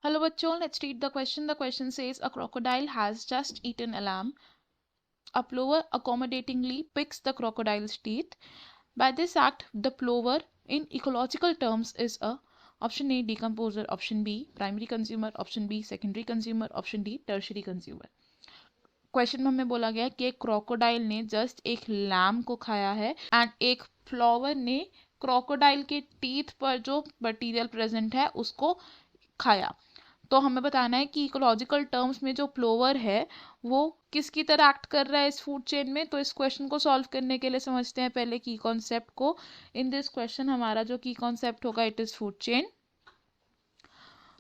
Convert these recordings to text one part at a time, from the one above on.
Hello bachcho, let's read the question. The question says a crocodile has just eaten a lamb. A plover accommodatingly picks the crocodile's teeth. By this act, the plover in ecological terms is a option A decomposer, option B primary consumer, option B secondary consumer, option D tertiary consumer. Question में हमें बोला गया है कि एक crocodile ने just एक lamb को खाया है एंड एक फ्लावर ने क्रोकोडाइल के टीथ पर जो मटीरियल प्रेजेंट है उसको खाया। तो हमें बताना है कि इकोलॉजिकल टर्म्स में जो प्लोवर है वो किसकी तरह एक्ट कर रहा है इस फूड चेन में। तो इस क्वेश्चन को सॉल्व करने के लिए समझते हैं पहले की कॉन्सेप्ट को। इन दिस क्वेश्चन हमारा जो की कॉन्सेप्ट होगा it is food chain.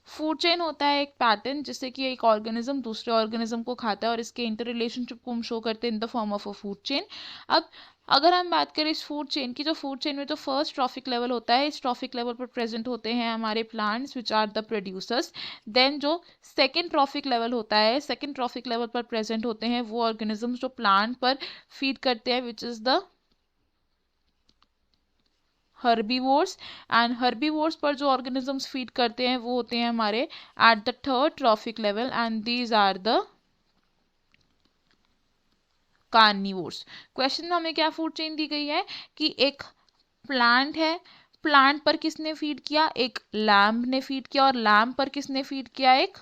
Food chain होता है एक पैटर्न जिससे कि एक ऑर्गेनिज्म दूसरे ऑर्गेनिज्म को खाता है और इसके इंटर रिलेशनशिप को हम शो करते हैं in the form of a food chain. अब अगर हम बात करें इस फूड चेन की, जो फूड चेन में जो फर्स्ट ट्रॉफिक लेवल होता है, इस ट्रॉफिक लेवल पर प्रेजेंट होते हैं हमारे plants which are the producers. Then जो सेकेंड ट्रॉफिक लेवल होता है, सेकेंड ट्रॉफिक लेवल पर प्रेजेंट होते हैं वो ऑर्गेनिजम्स जो प्लांट पर फीड करते हैं which is the herbivores. And herbivores पर जो ऑर्गेनिजम्स फीड करते हैं वो होते हैं हमारे at the third trophic level and these are the carnivores. Question में हमें क्या फूड चेन दी गई है कि एक प्लांट है, प्लांट पर किसने फीड किया, एक लैम्ब ने फीड किया, और लैम्ब पर किसने फीड किया, एक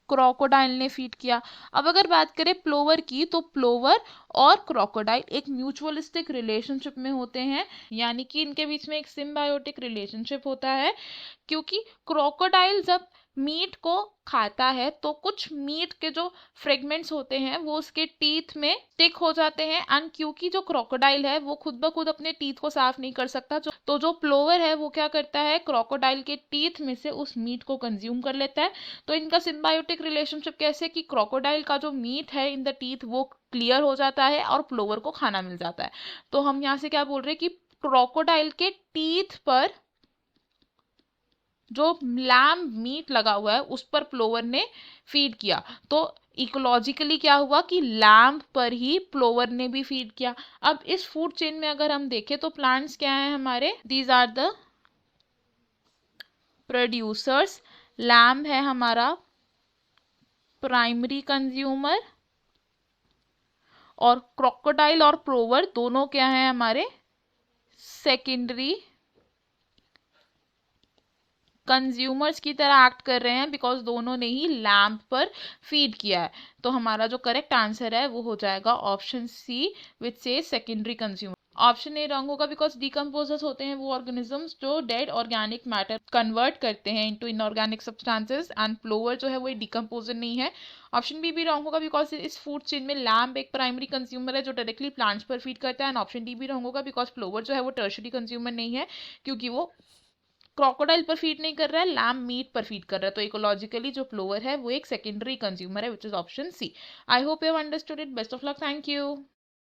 क्रोकोडाइल ने फीड किया। अब अगर बात करें प्लोवर की, तो प्लोवर और क्रोकोडाइल एक म्यूचुअलिस्टिक रिलेशनशिप में होते हैं, यानी कि इनके बीच में एक सिम्बायोटिक रिलेशनशिप होता है। क्योंकि क्रोकोडाइल जब मीट को खाता है तो कुछ मीट के जो फ्रेगमेंट्स होते हैं वो उसके टीथ में स्टिक हो जाते हैं एंड क्योंकि जो क्रोकोडाइल है वो खुद ब खुद अपने टीथ को साफ नहीं कर सकता, तो जो प्लोवर है वो क्या करता है, क्रोकोडाइल के टीथ में से उस मीट को कंज्यूम कर लेता है। तो इनका सिम्बायोटिक रिलेशनशिप कैसे कि क्रोकोडाइल का जो मीट है इन द टीथ वो क्लियर हो जाता है और प्लोवर को खाना मिल जाता है। तो हम यहाँ से क्या बोल रहे हैं कि क्रोकोडाइल के टीथ पर जो लैम्ब मीट लगा हुआ है उस पर प्लोवर ने फीड किया। तो इकोलॉजिकली क्या हुआ कि लैम्ब पर ही प्लोवर ने भी फीड किया। अब इस फूड चेन में अगर हम देखें तो प्लांट्स क्या हैं हमारे, these are the producers. Lamb है हमारा प्राइमरी कंज्यूमर और क्रोकोडाइल और प्लोवर दोनों क्या हैं हमारे सेकेंडरी कंज्यूमर्स की तरह एक्ट कर रहे हैं बिकॉज दोनों ने ही लैम्प पर फीड किया है। तो हमारा जो करेक्ट आंसर है वो हो जाएगा ऑप्शन सी विच से secondary consumer. Option A wrong होगा बिकॉज डिकम्पोजर्स होते हैं वो ऑर्गेनिजम्स जो डेड ऑर्गेनिक मैटर कन्वर्ट करते हैं into inorganic substances and plover जो है वो डिकम्पोजर नहीं है। ऑप्शन बी भी रॉन्ग होगा बिकॉज इस फूड चेन में लैम्प एक प्राइमरी कंज्यूमर है जो डायरेक्टली प्लांट्स पर फीड करता है। एंड ऑप्शन डी भी रॉन्ग होगा बिकॉज प्लोवर जो है वो टर्शरी कंज्यूमर नहीं है क्योंकि वो क्रोकोडाइल पर फीड नहीं कर रहा है, लैम्ब मीट पर फीड कर रहा है। तो इकोलॉजिकली जो प्लोवर है वो एक सेकेंडरी कंज्यूमर है which is option C. I hope you have understood it. Best of luck, thank you.